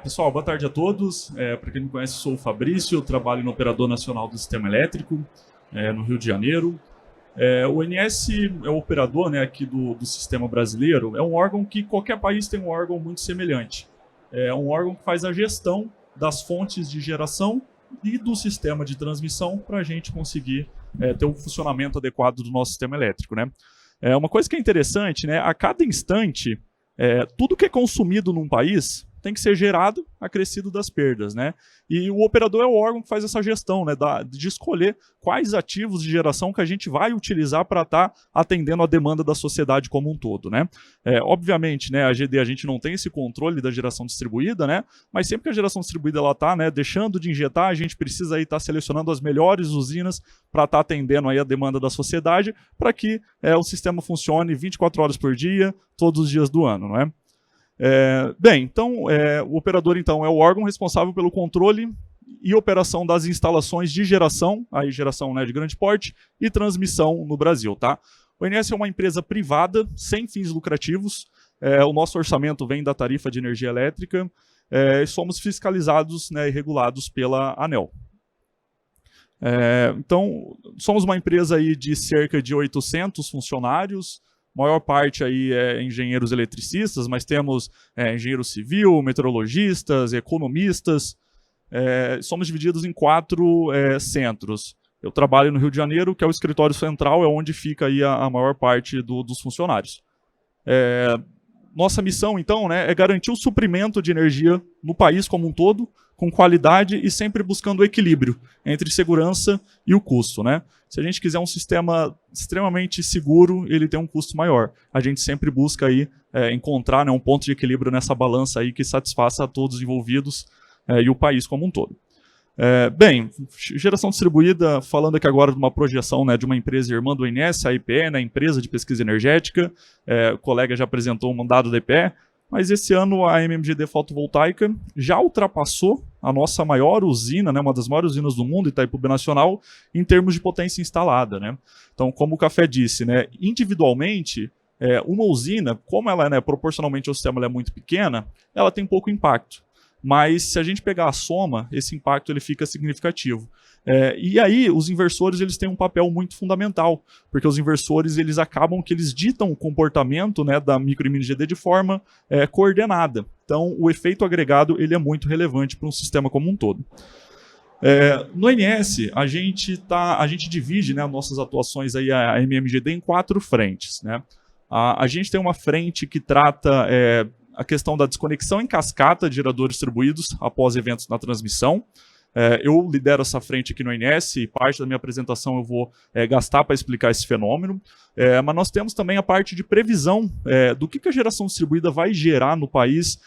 Pessoal, boa tarde a todos. Para quem não me conhece, sou o Fabrício, eu trabalho no Operador Nacional do Sistema Elétrico, no Rio de Janeiro. O ONS é o operador, né, aqui do sistema brasileiro. É um órgão que qualquer país tem um órgão muito semelhante. É um órgão que faz a gestão das fontes de geração e do sistema de transmissão para a gente conseguir ter um funcionamento adequado do nosso sistema elétrico, né? Uma coisa que é interessante, né, a cada instante, tudo que é consumido num país tem que ser gerado acrescido das perdas, né? E o operador é o órgão que faz essa gestão, né, de escolher quais ativos de geração que a gente vai utilizar para estar atendendo a demanda da sociedade como um todo, né? Obviamente, né, a GD a gente não tem esse controle da geração distribuída, né? Mas sempre que a geração distribuída ela está, né, deixando de injetar, a gente precisa aí estar selecionando as melhores usinas para estar atendendo aí a demanda da sociedade, para que o sistema funcione 24 horas por dia, todos os dias do ano, não é? Bem, então, o operador então, é o órgão responsável pelo controle e operação das instalações de geração, aí geração, né, de grande porte, e transmissão no Brasil. Tá? O ONS é uma empresa privada, sem fins lucrativos, o nosso orçamento vem da tarifa de energia elétrica, e somos fiscalizados, né, e regulados pela ANEEL. Então, somos uma empresa aí de cerca de 800 funcionários, maior parte aí é engenheiros eletricistas, mas temos engenheiro civil, meteorologistas, economistas. Somos divididos em 4 centros. Eu trabalho no Rio de Janeiro, que é o escritório central, é onde fica aí a maior parte dos funcionários. Nossa missão, então, né, é garantir o suprimento de energia no país como um todo, com qualidade e sempre buscando o equilíbrio entre segurança e o custo, né? Se a gente quiser um sistema extremamente seguro, ele tem um custo maior. A gente sempre busca aí, encontrar, né, um ponto de equilíbrio nessa balança aí que satisfaça a todos os envolvidos e o país como um todo. Bem, geração distribuída, falando aqui agora de uma projeção, né, de uma empresa irmã do ONS, a IPE, né, Empresa de Pesquisa Energética. O colega já apresentou um dado da IPE, mas esse ano a MMGD Fotovoltaica já ultrapassou a nossa maior usina, né, uma das maiores usinas do mundo, Itaipu Nacional, em termos de potência instalada, né? Então, como o Café disse, né, individualmente, uma usina, como ela, né, proporcionalmente ao sistema ela é muito pequena, ela tem pouco impacto. Mas se a gente pegar a soma, esse impacto ele fica significativo. E aí os inversores eles têm um papel muito fundamental, porque os inversores eles acabam que eles ditam o comportamento, né, da micro e mini GD de forma coordenada. Então o efeito agregado ele é muito relevante para um sistema como um todo. No ONS, a gente divide, né, nossas atuações aí, a MMGD, em 4 frentes. Né? A gente tem uma frente que trata a questão da desconexão em cascata de geradores distribuídos após eventos na transmissão. Eu lidero essa frente aqui no ONS e parte da minha apresentação eu vou gastar para explicar esse fenômeno. Mas nós temos também a parte de previsão do que a geração distribuída vai gerar no país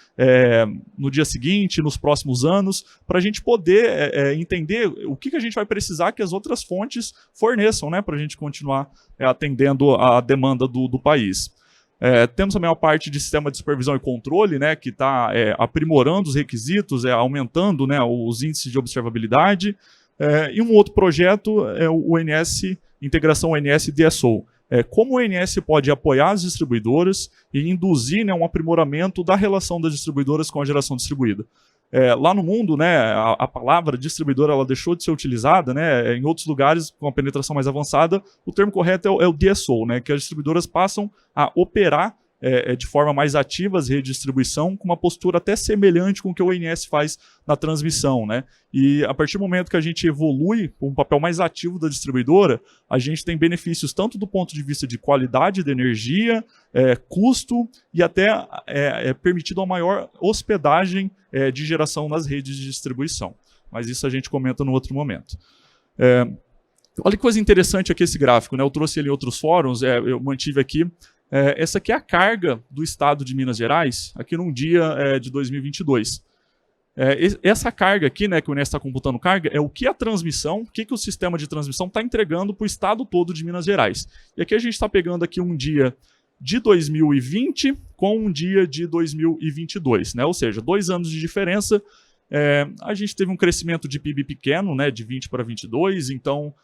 no dia seguinte, nos próximos anos, para a gente poder entender o que a gente vai precisar que as outras fontes forneçam, né, para a gente continuar atendendo a demanda do país. Temos também a parte de sistema de supervisão e controle, né, que está aprimorando os requisitos, aumentando, né, os índices de observabilidade. E um outro projeto é o ONS, integração ONS-DSO. Como o ONS pode apoiar as distribuidoras e induzir, né, um aprimoramento da relação das distribuidoras com a geração distribuída. Lá no mundo, né, a palavra distribuidora ela deixou de ser utilizada, né, em outros lugares com a penetração mais avançada, o termo correto é o DSO, né, que as distribuidoras passam a operar de forma mais ativa as redes de distribuição, com uma postura até semelhante com o que o ONS faz na transmissão. Né? E a partir do momento que a gente evolui com um papel mais ativo da distribuidora, a gente tem benefícios tanto do ponto de vista de qualidade da energia, custo e até permitido uma maior hospedagem de geração nas redes de distribuição. Mas isso a gente comenta no outro momento. Olha que coisa interessante aqui esse gráfico, né? Eu trouxe ele em outros fóruns, eu mantive aqui. Essa aqui é a carga do estado de Minas Gerais, aqui num dia de 2022. Essa carga aqui, né, que o INES está computando carga, é o que a transmissão, o que o sistema de transmissão está entregando para o estado todo de Minas Gerais. E aqui a gente está pegando aqui um dia de 2020 com um dia de 2022, né? Ou seja, 2 anos de diferença. A gente teve um crescimento de PIB pequeno, né, de 20 para 22, então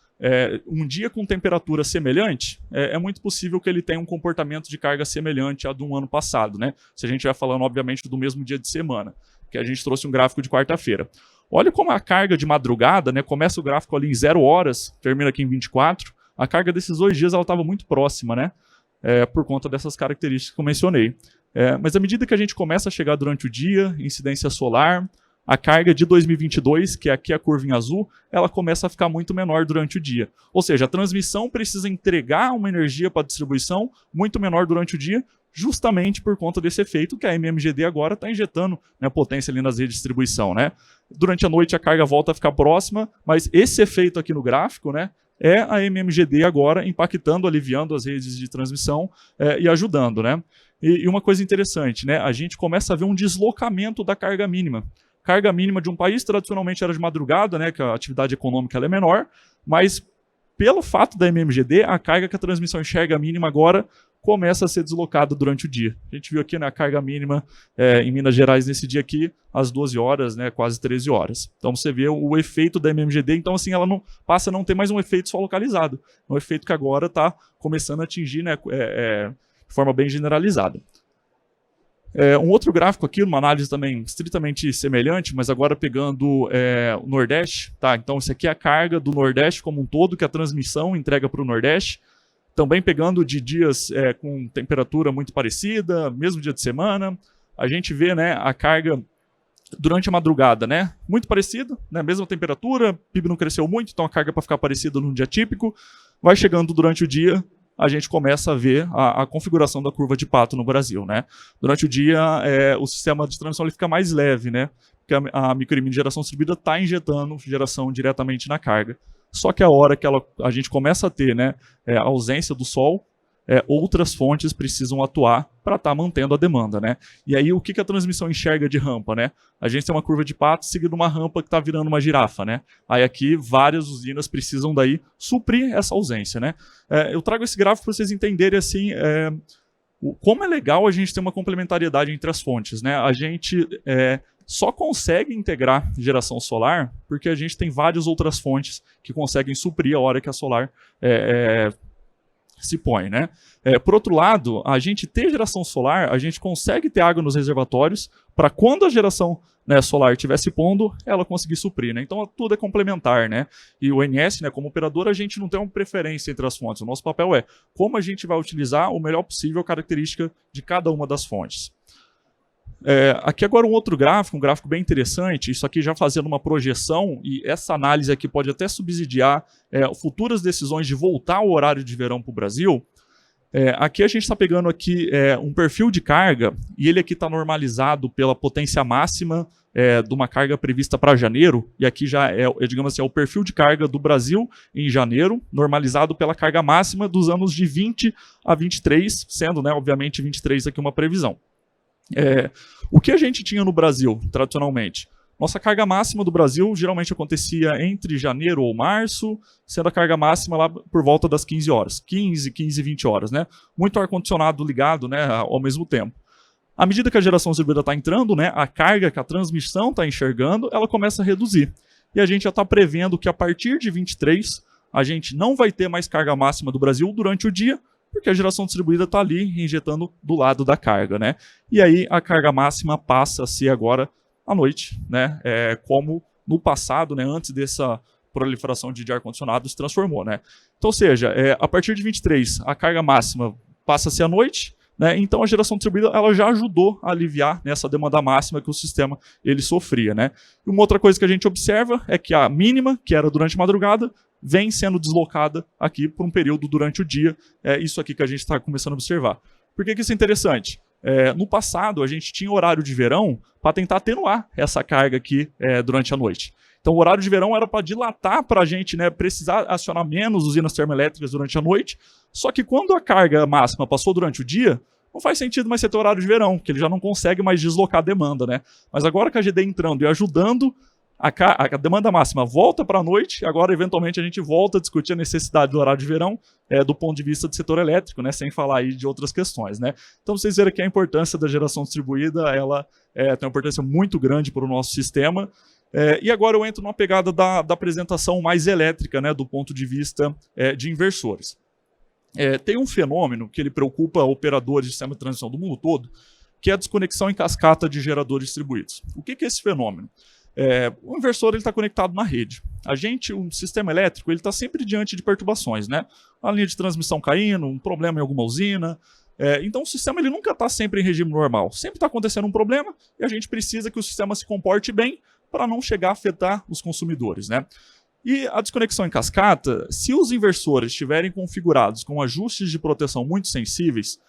um dia com temperatura semelhante, é muito possível que ele tenha um comportamento de carga semelhante ao de um ano passado, né? Se a gente vai falando, obviamente, do mesmo dia de semana. que a gente trouxe um gráfico de quarta-feira. Olha como a carga de madrugada, né, começa o gráfico ali em 0 horas, termina aqui em 24, a carga desses 2 dias ela estava muito próxima, né, por conta dessas características que eu mencionei. Mas à medida que a gente começa a chegar durante o dia, incidência solar, a carga de 2022, que é aqui a curva em azul, ela começa a ficar muito menor durante o dia. Ou seja, a transmissão precisa entregar uma energia para a distribuição muito menor durante o dia, justamente por conta desse efeito que a MMGD agora está injetando, né, potência ali nas redes de distribuição, né? Durante a noite a carga volta a ficar próxima, mas esse efeito aqui no gráfico, né, é a MMGD agora impactando, aliviando as redes de transmissão e ajudando, né? E uma coisa interessante, né, a gente começa a ver um deslocamento da carga mínima. Carga mínima de um país tradicionalmente era de madrugada, né, que a atividade econômica ela é menor, mas pelo fato da MMGD, a carga que a transmissão enxerga mínima agora começa a ser deslocada durante o dia. A gente viu aqui, né, a carga mínima em Minas Gerais nesse dia aqui, às 12 horas, né, quase 13 horas. Então você vê o efeito da MMGD, então assim, ela não passa a não ter mais um efeito só localizado. É um efeito que agora está começando a atingir, né, de forma bem generalizada. Um outro gráfico aqui, uma análise também estritamente semelhante, mas agora pegando o Nordeste, tá? Então isso aqui é a carga do Nordeste como um todo, que a transmissão entrega para o Nordeste, também pegando de dias com temperatura muito parecida, mesmo dia de semana, a gente vê, né, a carga durante a madrugada, né, muito parecida, né, mesma temperatura, PIB não cresceu muito, então a carga para ficar parecida num dia típico, vai chegando durante o dia, a gente começa a ver a configuração da curva de Pato no Brasil, né? Durante o dia, o sistema de transmissão ele fica mais leve, né? Porque a micro e mini geração distribuída está injetando geração diretamente na carga. Só que a hora que a gente começa a ter, né, a ausência do sol, outras fontes precisam atuar para estar mantendo a demanda, né? E aí o que a transmissão enxerga de rampa, né? A gente tem uma curva de Pato seguindo uma rampa que está virando uma girafa, né? Aí aqui várias usinas precisam daí suprir essa ausência, né? Eu trago esse gráfico para vocês entenderem assim como é legal a gente ter uma complementariedade entre as fontes, né? A gente só consegue integrar geração solar porque a gente tem várias outras fontes que conseguem suprir a hora que a solar se põe, né? Por outro lado, a gente ter geração solar, a gente consegue ter água nos reservatórios para quando a geração, né, solar estiver se pondo, ela conseguir suprir, né? Então tudo é complementar, né? E o ONS, né, como operador, a gente não tem uma preferência entre as fontes. O nosso papel é como a gente vai utilizar o melhor possível a característica de cada uma das fontes. Aqui agora um outro gráfico, um gráfico bem interessante, isso aqui já fazendo uma projeção, e essa análise aqui pode até subsidiar futuras decisões de voltar ao horário de verão para o Brasil. Aqui a gente está pegando aqui um perfil de carga, e ele aqui está normalizado pela potência máxima de uma carga prevista para janeiro, e aqui já digamos assim, é o perfil de carga do Brasil em janeiro, normalizado pela carga máxima dos anos de 20 a 23, sendo, né, obviamente, 23 aqui uma previsão. O que a gente tinha no Brasil, tradicionalmente? Nossa carga máxima do Brasil geralmente acontecia entre janeiro ou março, sendo a carga máxima lá por volta das 15 horas. 15, 20 horas, né? Muito ar-condicionado ligado, né, ao mesmo tempo. À medida que a geração distribuída está entrando, né, a carga que a transmissão está enxergando, ela começa a reduzir. E a gente já está prevendo que a partir de 23, a gente não vai ter mais carga máxima do Brasil durante o dia, porque a geração distribuída está ali injetando do lado da carga, né? E aí a carga máxima passa a ser agora à noite, né? Como no passado, né, antes dessa proliferação de ar-condicionado se transformou, né? Então, ou seja, a partir de 23, a carga máxima passa a ser à noite, né? Então a geração distribuída ela já ajudou a aliviar nessa demanda máxima que o sistema ele sofria, né? E uma outra coisa que a gente observa é que a mínima, que era durante a madrugada, vem sendo deslocada aqui por um período durante o dia. Isso aqui que a gente está começando a observar. Por que isso é interessante? No passado, a gente tinha horário de verão para tentar atenuar essa carga aqui durante a noite. Então, o horário de verão era para dilatar para a gente, né, precisar acionar menos usinas termoelétricas durante a noite. Só que quando a carga máxima passou durante o dia, não faz sentido mais você ter horário de verão, porque ele já não consegue mais deslocar a demanda, né? Mas agora que a GD entrando e ajudando, a demanda máxima volta para a noite, agora eventualmente a gente volta a discutir a necessidade do horário de verão do ponto de vista do setor elétrico, né, sem falar aí de outras questões, né. Então vocês verem que a importância da geração distribuída, ela tem uma importância muito grande para o nosso sistema. E agora eu entro numa pegada da apresentação mais elétrica, né, do ponto de vista de inversores. Tem um fenômeno que ele preocupa operadores de sistema de transmissão do mundo todo, que é a desconexão em cascata de geradores distribuídos. O que é esse fenômeno? O inversor está conectado na rede. O sistema elétrico, ele está sempre diante de perturbações, né? Uma linha de transmissão caindo, um problema em alguma usina. Então o sistema ele nunca está sempre em regime normal. Sempre está acontecendo um problema e a gente precisa que o sistema se comporte bem para não chegar a afetar os consumidores, né? E a desconexão em cascata, se os inversores estiverem configurados com ajustes de proteção muito sensíveis,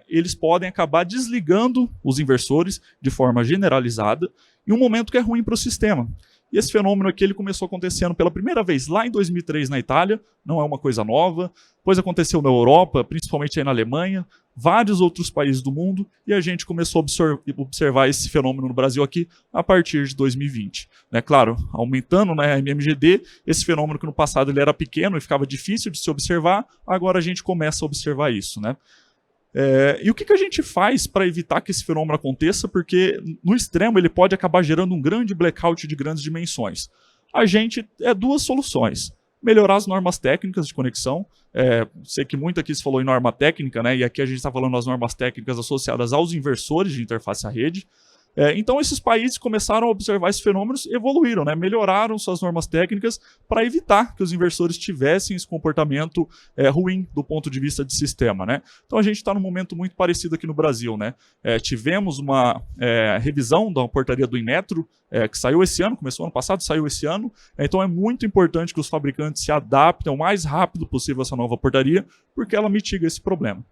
eles podem acabar desligando os inversores de forma generalizada em um momento que é ruim para o sistema. E esse fenômeno aqui ele começou acontecendo pela primeira vez lá em 2003 na Itália, não é uma coisa nova, depois aconteceu na Europa, principalmente aí na Alemanha, vários outros países do mundo, e a gente começou a observar esse fenômeno no Brasil aqui a partir de 2020. Claro, aumentando a MMGD, esse fenômeno que no passado ele era pequeno e ficava difícil de se observar, agora a gente começa a observar isso, né? E o que a gente faz para evitar que esse fenômeno aconteça? Porque no extremo ele pode acabar gerando um grande blackout de grandes dimensões. A gente duas soluções. Melhorar as normas técnicas de conexão. Sei que muito aqui se falou em norma técnica, né? E aqui a gente está falando das normas técnicas associadas aos inversores de interface à rede. Então esses países começaram a observar esses fenômenos, evoluíram, né? Melhoraram suas normas técnicas para evitar que os inversores tivessem esse comportamento ruim do ponto de vista de sistema, né? Então a gente está num momento muito parecido aqui no Brasil, né? Tivemos uma revisão da portaria do Inmetro, que saiu esse ano, começou ano passado, saiu esse ano. Então é muito importante que os fabricantes se adaptem o mais rápido possível a essa nova portaria, porque ela mitiga esse problema.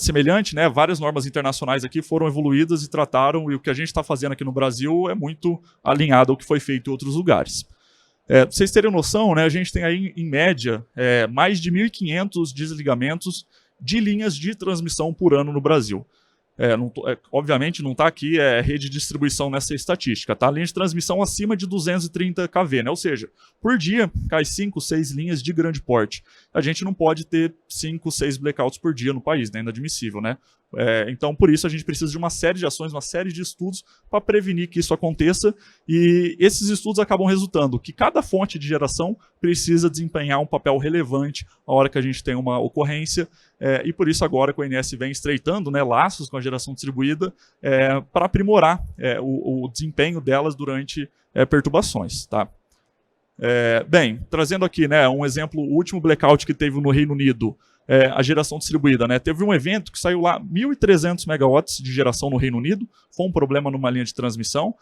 Semelhante, né, várias normas internacionais aqui foram evoluídas e trataram, e o que a gente está fazendo aqui no Brasil é muito alinhado ao que foi feito em outros lugares. Pra vocês terem noção, né, a gente tem aí, em média, mais de 1.500 desligamentos de linhas de transmissão por ano no Brasil. Obviamente não está aqui rede de distribuição nessa estatística, tá? Linha de transmissão acima de 230 kV, né? Ou seja, por dia cai 5, 6 linhas de grande porte. A gente não pode ter 5, 6 blackouts por dia no país, né? Inadmissível, né? Então, por isso, a gente precisa de uma série de ações, uma série de estudos para prevenir que isso aconteça, e esses estudos acabam resultando que cada fonte de geração precisa desempenhar um papel relevante na hora que a gente tem uma ocorrência, e por isso agora que o ONS vem estreitando, né, laços com a geração distribuída para aprimorar o desempenho delas durante perturbações, tá? Bem, trazendo aqui, né, um exemplo, o último blackout que teve no Reino Unido, a geração distribuída, né? Teve um evento que saiu lá 1.300 megawatts de geração no Reino Unido, foi um problema numa linha de transmissão,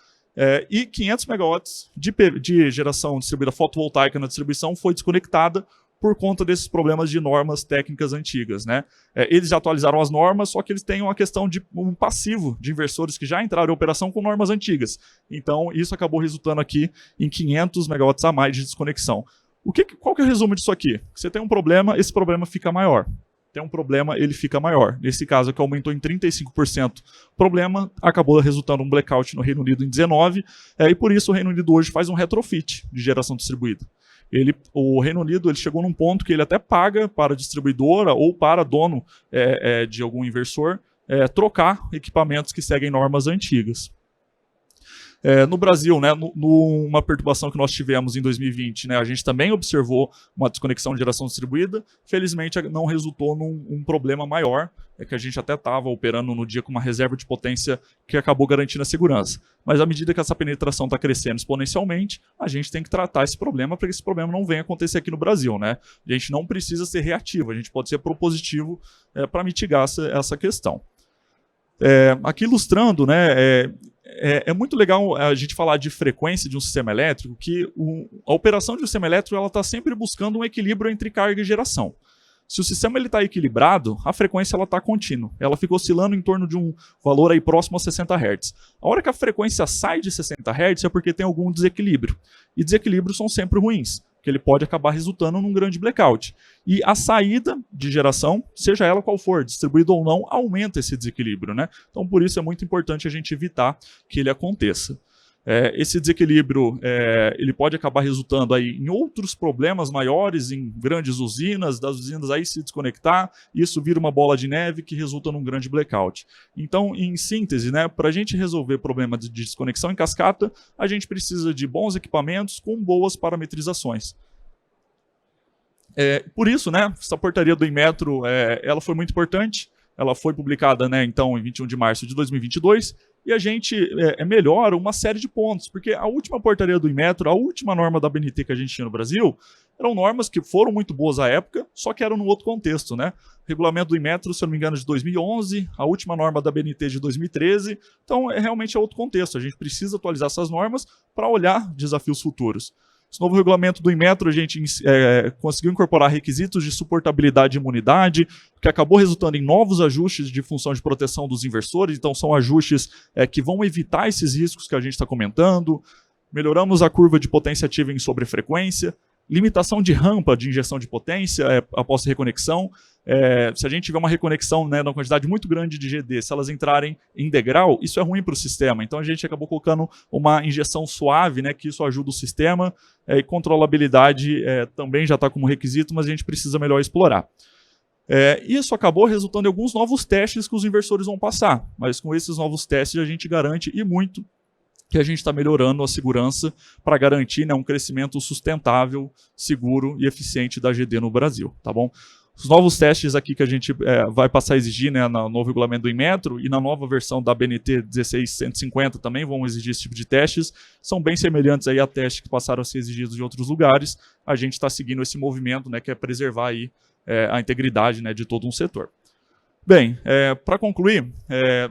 e 500 megawatts de geração distribuída fotovoltaica na distribuição foi desconectada por conta desses problemas de normas técnicas antigas, né? Eles já atualizaram as normas, só que eles têm uma questão de um passivo de inversores que já entraram em operação com normas antigas. Então, isso acabou resultando aqui em 500 megawatts a mais de desconexão. Qual que é o resumo disso aqui? Você tem um problema, esse problema fica maior. Tem um problema, ele fica maior. Nesse caso aqui aumentou em 35%. O problema acabou resultando um blackout no Reino Unido em 19%, e por isso o Reino Unido hoje faz um retrofit de geração distribuída. O Reino Unido ele chegou num ponto que ele até paga para a distribuidora ou para dono de algum inversor trocar equipamentos que seguem normas antigas. No Brasil, né, numa perturbação que nós tivemos em 2020, né, a gente também observou uma desconexão de geração distribuída. Felizmente não resultou num problema maior, que a gente até estava operando no dia com uma reserva de potência que acabou garantindo a segurança. Mas à medida que essa penetração está crescendo exponencialmente, a gente tem que tratar esse problema para que esse problema não venha acontecer aqui no Brasil, né? A gente não precisa ser reativo, a gente pode ser propositivo para mitigar essa questão. Aqui ilustrando, né, é muito legal a gente falar de frequência de um sistema elétrico, que a operação de um sistema elétrico está sempre buscando um equilíbrio entre carga e geração. Se o sistema está equilibrado, a frequência está contínua. Ela fica oscilando em torno de um valor aí próximo a 60 Hz. A hora que a frequência sai de 60 Hz é porque tem algum desequilíbrio. E desequilíbrios são sempre ruins, que ele pode acabar resultando num grande blackout. E a saída de geração, seja ela qual for, distribuída ou não, aumenta esse desequilíbrio, né? Então, por isso é muito importante a gente evitar que ele aconteça. Esse desequilíbrio ele pode acabar resultando aí em outros problemas maiores, em grandes usinas, das usinas aí se desconectar, e isso vira uma bola de neve que resulta num grande blackout. Então, em síntese, né, para a gente resolver problemas de desconexão em cascata, a gente precisa de bons equipamentos com boas parametrizações. Por isso, né, essa portaria do Inmetro ela foi muito importante. ela foi publicada, né, então, em 21 de março de 2022, e a gente melhora uma série de pontos, porque a última portaria do Inmetro, a última norma da BNT que a gente tinha no Brasil, eram normas que foram muito boas à época, só que eram num outro contexto, né? O regulamento do Inmetro, se eu não me engano, de 2011, a última norma da BNT de 2013, então realmente é outro contexto. A gente precisa atualizar essas normas para olhar desafios futuros. Esse novo regulamento do Inmetro, a gente conseguiu incorporar requisitos de suportabilidade e imunidade, que acabou resultando em novos ajustes de função de proteção dos inversores, então são ajustes que vão evitar esses riscos que a gente está comentando. Melhoramos a curva de potência ativa em sobrefrequência, limitação de rampa de injeção de potência após reconexão. Se a gente tiver uma reconexão, né, numa quantidade muito grande de GD, se elas entrarem em degrau, isso é ruim para o sistema. Então a gente acabou colocando uma injeção suave, né, que isso ajuda o sistema, e controlabilidade também já está como requisito, mas a gente precisa melhor explorar. Isso acabou resultando em alguns novos testes que os inversores vão passar, mas com esses novos testes a gente garante e muito que a gente está melhorando a segurança para garantir, né, um crescimento sustentável, seguro e eficiente da GD no Brasil, tá bom? Os novos testes aqui que a gente vai passar a exigir, né, no novo regulamento do Inmetro e na nova versão da BNT 16150 também vão exigir esse tipo de testes, são bem semelhantes aí a testes que passaram a ser exigidos em outros lugares. A gente está seguindo esse movimento, né, que é preservar aí, a integridade, né, de todo um setor. Bem, para concluir,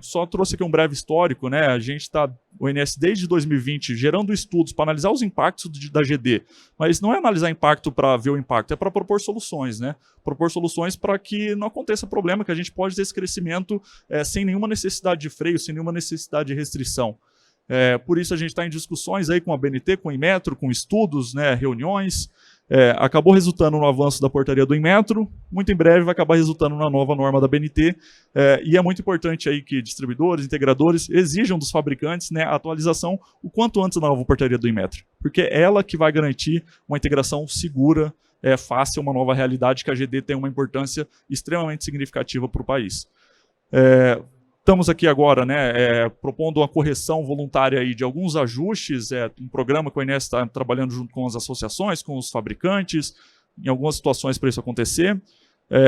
só trouxe aqui um breve histórico, né? A gente está, o INS desde 2020, gerando estudos para analisar os impactos da GD, mas não é analisar impacto para ver o impacto, é para propor soluções, né? Propor soluções para que não aconteça problema, que a gente pode ter esse crescimento sem nenhuma necessidade de freio, sem nenhuma necessidade de restrição. Por isso a gente está em discussões aí com a BNT, com o Inmetro, com estudos, né, reuniões. Acabou resultando no avanço da portaria do Inmetro, muito em breve vai acabar resultando na nova norma da BNT, e é muito importante aí que distribuidores, integradores exijam dos fabricantes, né, a atualização o quanto antes da nova portaria do Inmetro, porque é ela que vai garantir uma integração segura, fácil, uma nova realidade, que a GD tem uma importância extremamente significativa para o país. Estamos aqui agora, né, propondo uma correção voluntária aí de alguns ajustes, um programa que o INS está trabalhando junto com as associações, com os fabricantes, em algumas situações para isso acontecer.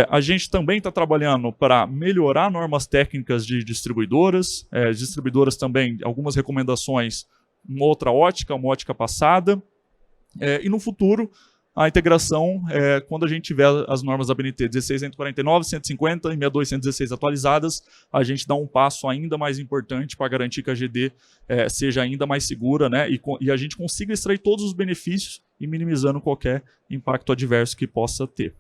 A gente também está trabalhando para melhorar normas técnicas de distribuidoras, distribuidoras também, algumas recomendações, uma outra ótica, uma ótica passada, e no futuro, a integração, quando a gente tiver as normas da BNT 16149, 150 e 62116 atualizadas, a gente dá um passo ainda mais importante para garantir que a GD seja ainda mais segura, né, e a gente consiga extrair todos os benefícios e minimizando qualquer impacto adverso que possa ter.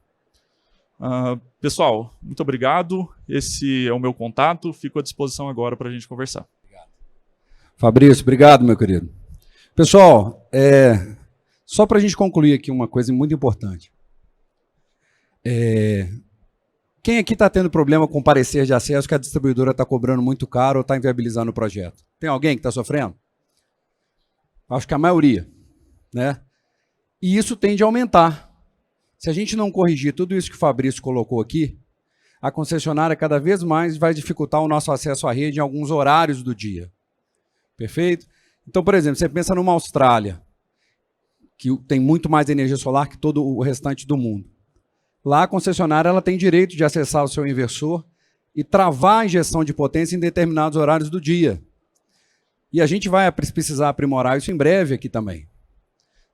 Pessoal, muito obrigado. Esse é o meu contato. Fico à disposição agora para a gente conversar. Obrigado. Fabrício, obrigado, meu querido. Pessoal, só para a gente concluir aqui uma coisa muito importante. Quem aqui está tendo problema com parecer de acesso que a distribuidora está cobrando muito caro ou está inviabilizando o projeto? Tem alguém que está sofrendo? Acho que a maioria, né? E isso tende a aumentar. Se a gente não corrigir tudo isso que o Fabrício colocou aqui, a concessionária cada vez mais vai dificultar o nosso acesso à rede em alguns horários do dia. Perfeito? Então, por exemplo, você pensa numa Austrália, que tem muito mais energia solar que todo o restante do mundo. Lá a concessionária ela tem direito de acessar o seu inversor e travar a injeção de potência em determinados horários do dia. E a gente vai precisar aprimorar isso em breve aqui também.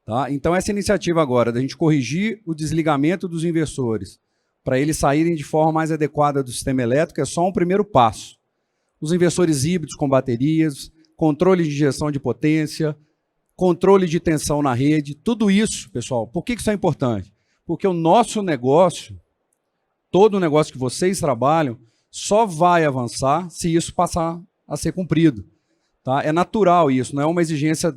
Tá? Então essa iniciativa agora da gente corrigir o desligamento dos inversores para eles saírem de forma mais adequada do sistema elétrico é só um primeiro passo. Os inversores híbridos com baterias, controle de injeção de potência, controle de tensão na rede, tudo isso, pessoal, por que isso é importante? Porque o nosso negócio, todo o negócio que vocês trabalham, só vai avançar se isso passar a ser cumprido. Tá? É natural isso, não é uma exigência,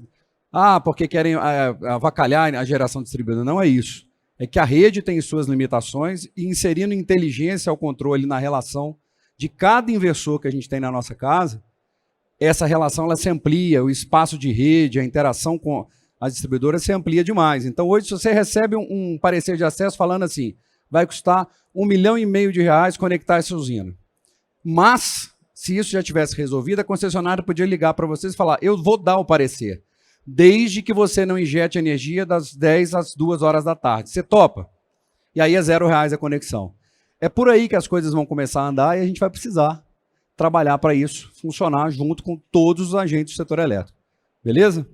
porque querem avacalhar a geração distribuída, não é isso. É que a rede tem suas limitações e inserindo inteligência ao controle na relação de cada inversor que a gente tem na nossa casa, essa relação ela se amplia, o espaço de rede, a interação com as distribuidoras se amplia demais. Então, hoje, se você recebe um parecer de acesso falando assim, vai custar R$1,5 milhão conectar essa usina. Mas, se isso já tivesse resolvido, a concessionária podia ligar para vocês e falar, eu vou dar o parecer, desde que você não injete energia das 10 às 2 horas da tarde. Você topa? E aí é R$0 a conexão. É por aí que as coisas vão começar a andar e a gente vai precisar trabalhar para isso funcionar junto com todos os agentes do setor elétrico. Beleza?